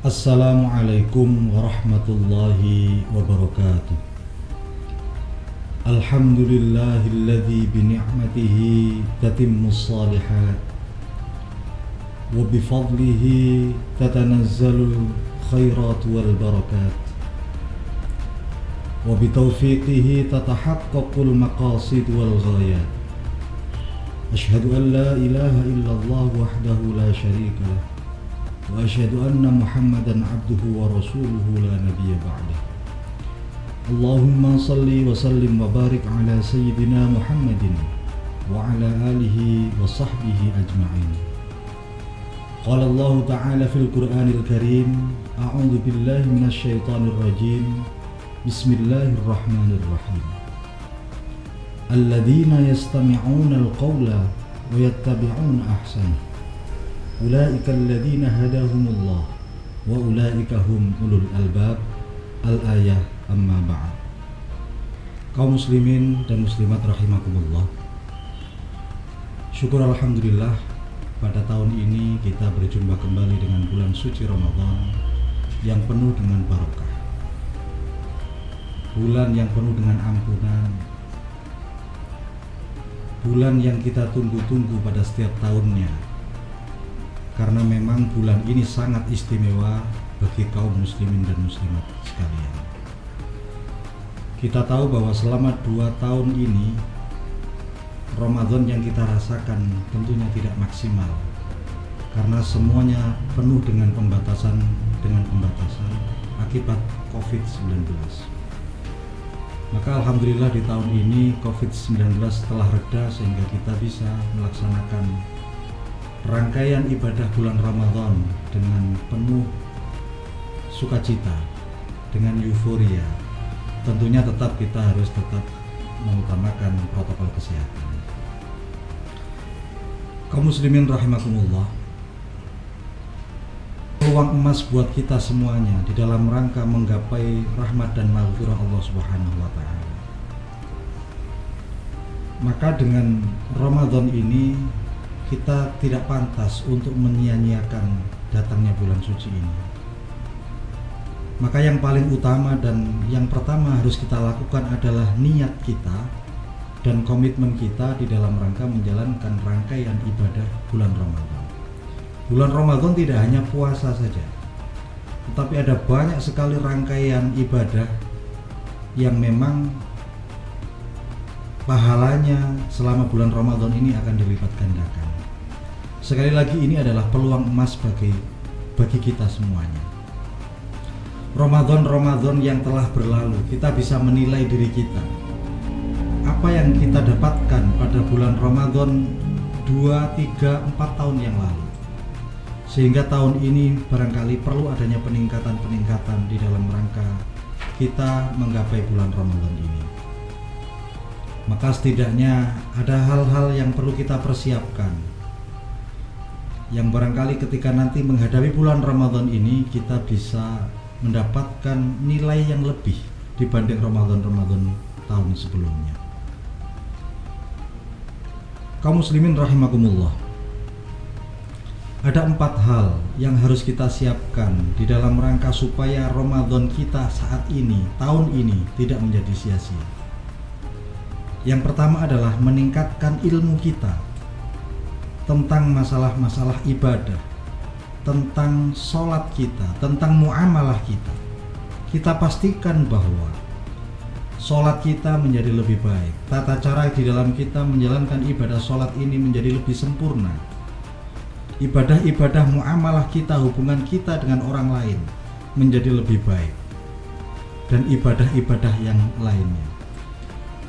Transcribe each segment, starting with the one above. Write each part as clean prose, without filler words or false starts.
Assalamualaikum warahmatullahi wabarakatuh. Alhamdulillahilladzi bini'matihi tatimmus shalihat wa bifadlihi tatanazzalul khairat wal barakat wa bitaufiqihi tatahaqqaqul maqasid wal ghayat. Asyhadu an la ilaha illallah wahdahu la syarika lah wa asyhadu anna Muhammadan abduhu wa rasuluhu la nabiyya ba'dah. Allahumma salli wa sallim wa barik ala sayyidina Muhammadin wa ala alihi wa sahbihi ajma'in. Qala Allah ta'ala fil Qur'anil Karim, a'udzu billahi minasy syaithanir rajim. Bismillahirrahmanirrahim. Alladzina yastami'una al-qawla wa yattabi'una ahsanah. Ulaika alladzina hadahumullah wa ulaika hum ulul albab. Al-ayah amma ba'd. Kaum muslimin dan muslimat rahimakumullah. Syukur alhamdulillah, pada tahun ini kita berjumpa kembali dengan bulan suci Ramadan yang penuh dengan barokah. Bulan yang penuh dengan ampunan. Bulan yang kita tunggu-tunggu pada setiap tahunnya. Karena memang bulan ini sangat istimewa bagi kaum muslimin dan muslimat sekalian. Kita tahu bahwa selama 2 tahun ini Ramadan yang kita rasakan tentunya tidak maksimal, karena semuanya penuh dengan pembatasan akibat COVID-19. Maka alhamdulillah di tahun ini COVID-19 telah reda sehingga kita bisa melaksanakan rangkaian ibadah bulan Ramadan dengan penuh sukacita, dengan euforia. Tentunya kita harus tetap mengutamakan protokol kesehatan. Kaum muslimin rahimakumullah, peluang emas buat kita semuanya di dalam rangka menggapai rahmat dan maghfirah Allah Subhanahu wa taala. Maka dengan Ramadan ini kita tidak pantas untuk menyia-nyiakan datangnya bulan suci ini. Maka yang paling utama dan yang pertama harus kita lakukan adalah niat kita dan komitmen kita di dalam rangka menjalankan rangkaian ibadah bulan Ramadan. Bulan Ramadan tidak hanya puasa saja, tetapi ada banyak sekali rangkaian ibadah yang memang pahalanya selama bulan Ramadan ini akan dilipat gandakan. Sekali lagi, ini adalah peluang emas bagi kita semuanya. Ramadan yang telah berlalu, kita bisa menilai diri kita. Apa yang kita dapatkan pada bulan Ramadan 2, 3, 4 tahun yang lalu. Sehingga tahun ini barangkali perlu adanya peningkatan di dalam rangka kita menggapai bulan Ramadan ini. Maka setidaknya ada hal-hal yang perlu kita persiapkan, yang barangkali ketika nanti menghadapi bulan Ramadan ini kita bisa mendapatkan nilai yang lebih dibanding Ramadan tahun sebelumnya. Kaum muslimin rahimakumullah, ada 4 hal yang harus kita siapkan di dalam rangka supaya Ramadan kita saat ini, tahun ini tidak menjadi sia-sia. Yang pertama adalah meningkatkan ilmu kita tentang masalah-masalah ibadah, tentang sholat kita, tentang muamalah kita. Kita pastikan bahwa sholat kita menjadi lebih baik, tata cara di dalam kita menjalankan ibadah sholat ini menjadi lebih sempurna. Ibadah-ibadah muamalah kita, hubungan kita dengan orang lain menjadi lebih baik, dan ibadah-ibadah yang lainnya.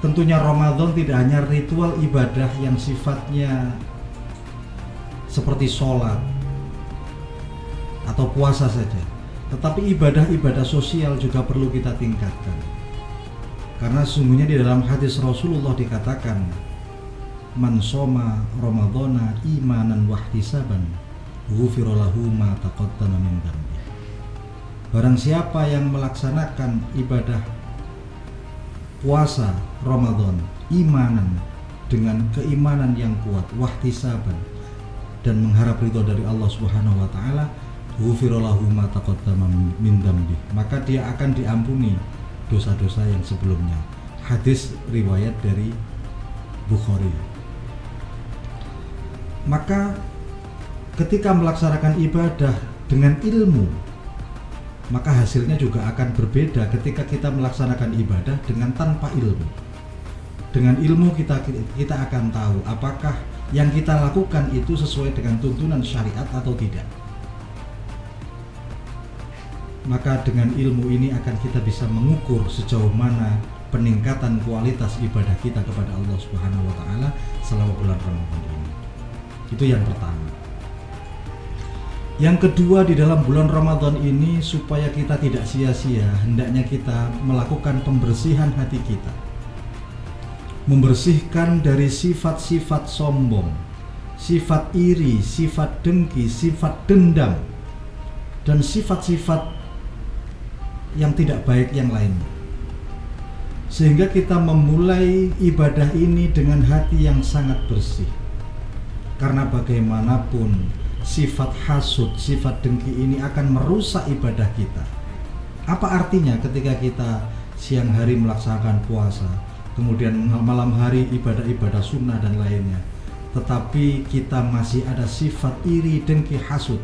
Tentunya Ramadan tidak hanya ritual ibadah yang sifatnya seperti sholat atau puasa saja, tetapi ibadah-ibadah sosial juga perlu kita tingkatkan. Karena sesungguhnya di dalam hadis Rasulullah dikatakan, man shoma ramadhana imanan wahtisaban ghufira lahu ma taqaddama min dhanbi. Barang siapa yang melaksanakan ibadah puasa Ramadan imanan, dengan keimanan yang kuat, wahtisaban, dan mengharap ridho dari Allah Subhanahu wa taala, ghufira lahu ma taqaddama min dzambi, maka dia akan diampuni dosa-dosa yang sebelumnya. Hadis riwayat dari Bukhari. Maka ketika melaksanakan ibadah dengan ilmu, maka hasilnya juga akan berbeda ketika kita melaksanakan ibadah dengan tanpa ilmu. Dengan ilmu kita akan tahu apakah yang kita lakukan itu sesuai dengan tuntunan syariat atau tidak. Maka dengan ilmu ini akan kita bisa mengukur sejauh mana peningkatan kualitas ibadah kita kepada Allah Subhanahu wa taala selama bulan Ramadan ini. Itu yang pertama. Yang kedua, di dalam bulan Ramadan ini supaya kita tidak sia-sia, hendaknya kita melakukan pembersihan hati kita. Membersihkan dari sifat-sifat sombong, sifat iri, sifat dengki, sifat dendam, dan sifat-sifat yang tidak baik yang lainnya. Sehingga kita memulai ibadah ini dengan hati yang sangat bersih. Karena bagaimanapun sifat hasud, sifat dengki ini akan merusak ibadah kita. Apa artinya ketika kita siang hari melaksanakan puasa, kemudian malam hari ibadah-ibadah sunnah dan lainnya, tetapi kita masih ada sifat iri, dengki, hasud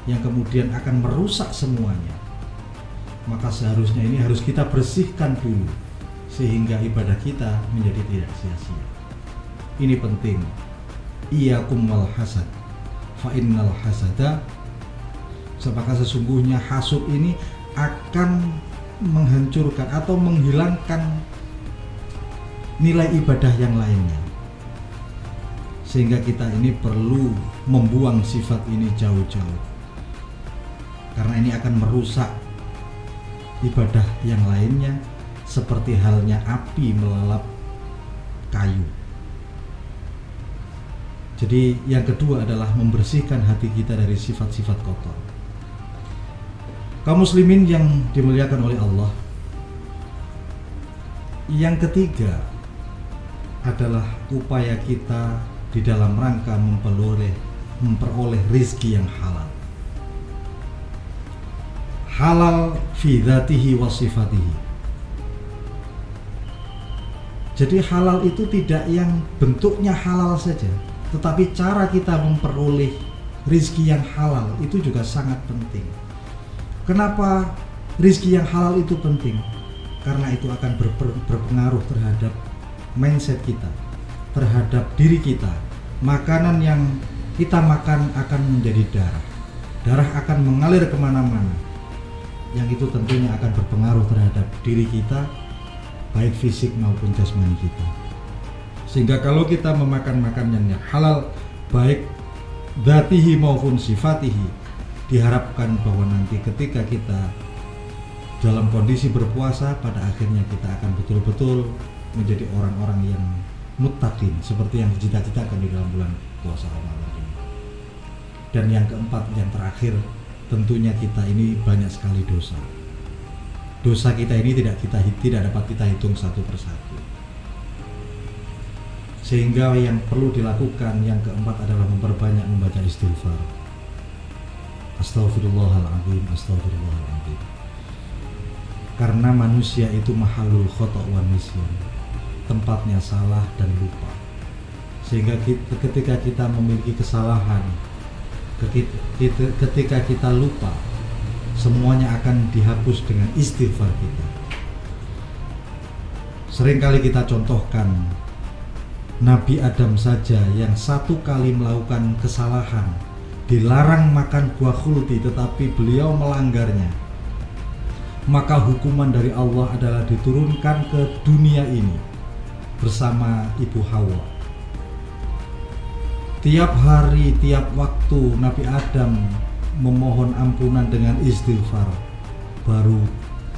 yang kemudian akan merusak semuanya. Maka seharusnya ini harus kita bersihkan dulu sehingga ibadah kita menjadi tidak sia-sia. Ini penting. Iyyakum wal hasad, fa innal hasada, sebab sesungguhnya hasud ini akan menghancurkan atau menghilangkan nilai ibadah yang lainnya. Sehingga kita ini perlu membuang sifat ini jauh-jauh, karena ini akan merusak ibadah yang lainnya, seperti halnya api melalap kayu. Jadi yang kedua adalah membersihkan hati kita dari sifat-sifat kotor. Kaum muslimin yang dimuliakan oleh Allah, yang ketiga adalah upaya kita di dalam rangka memperoleh rizki yang halal. Halal fi dzatihi wa sifatihi. Jadi halal itu tidak yang bentuknya halal saja, tetapi cara kita memperoleh rizki yang halal itu juga sangat penting. Kenapa rizki yang halal itu penting? Karena itu akan berpengaruh terhadap mindset kita, terhadap diri kita. Makanan yang kita makan akan menjadi darah. Darah akan mengalir kemana-mana, yang itu tentunya akan berpengaruh terhadap diri kita, baik fisik maupun jasmani kita. Sehingga kalau kita memakan makanan yang halal, baik dzatihi maupun sifatihi, diharapkan bahwa nanti ketika kita dalam kondisi berpuasa, pada akhirnya kita akan betul-betul menjadi orang-orang yang muttaqin, seperti yang dicita-citakan di dalam bulan puasa Ramadan ini. Dan yang keempat, yang terakhir, tentunya kita ini banyak sekali dosa. Dosa kita ini tidak dapat kita hitung satu persatu. Sehingga yang perlu dilakukan yang keempat adalah memperbanyak membaca istighfar. Astaghfirullahaladzim, astaghfirullahaladzim. Karena manusia itu mahalul khata' wa nisyan, tempatnya salah dan lupa. Sehingga ketika kita memiliki kesalahan, ketika kita lupa, semuanya akan dihapus dengan istighfar kita. Seringkali kita contohkan Nabi Adam saja yang satu kali melakukan kesalahan, dilarang makan buah khuldi, tetapi beliau melanggarnya. Maka hukuman dari Allah adalah diturunkan ke dunia ini bersama Ibu Hawa. Tiap hari, tiap waktu Nabi Adam memohon ampunan dengan istighfar, baru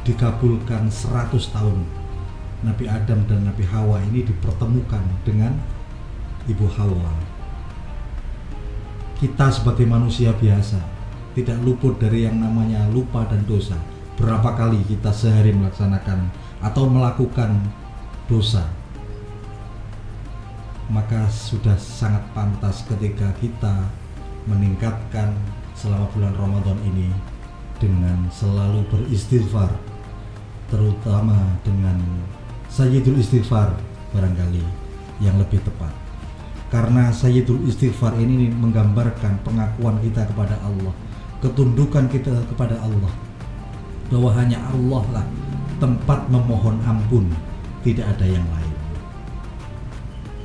dikabulkan 100 tahun. Nabi Adam dan Nabi Hawa ini dipertemukan dengan Ibu Hawa. Kita sebagai manusia biasa tidak luput dari yang namanya lupa dan dosa. Berapa kali kita sehari melaksanakan atau melakukan dosa? Maka sudah sangat pantas ketika kita meningkatkan selama bulan Ramadan ini dengan selalu beristighfar, terutama dengan Sayyidul Istighfar barangkali yang lebih tepat. Karena Sayyidul Istighfar ini menggambarkan pengakuan kita kepada Allah, ketundukan kita kepada Allah, bahwa hanya Allah lah tempat memohon ampun, tidak ada yang lain.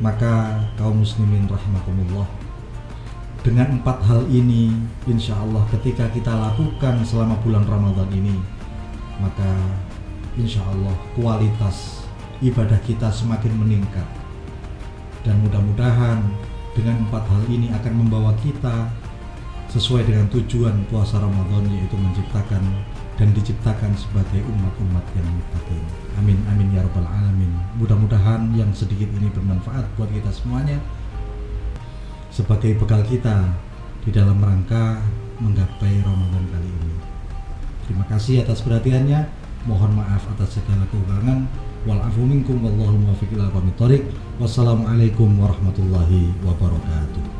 Maka kaum muslimin rahimakumullah, dengan 4 hal ini insya Allah ketika kita lakukan selama bulan Ramadan ini, maka insya Allah kualitas ibadah kita semakin meningkat. Dan mudah-mudahan dengan 4 hal ini akan membawa kita sesuai dengan tujuan puasa Ramadan, yaitu menciptakan dan diciptakan sebagai umat-umat yang muttaqin. Amin amin ya rabbal alamin. Mudah-mudahan yang sedikit ini bermanfaat buat kita semuanya, sebagai bekal kita di dalam rangka menggapai Ramadan kali ini. Terima kasih atas perhatiannya. Mohon maaf atas segala kekurangan. Wal afu minkum wallahu muwaffiq ila aqwamit thoriq. Wassalamualaikum warahmatullahi wabarakatuh.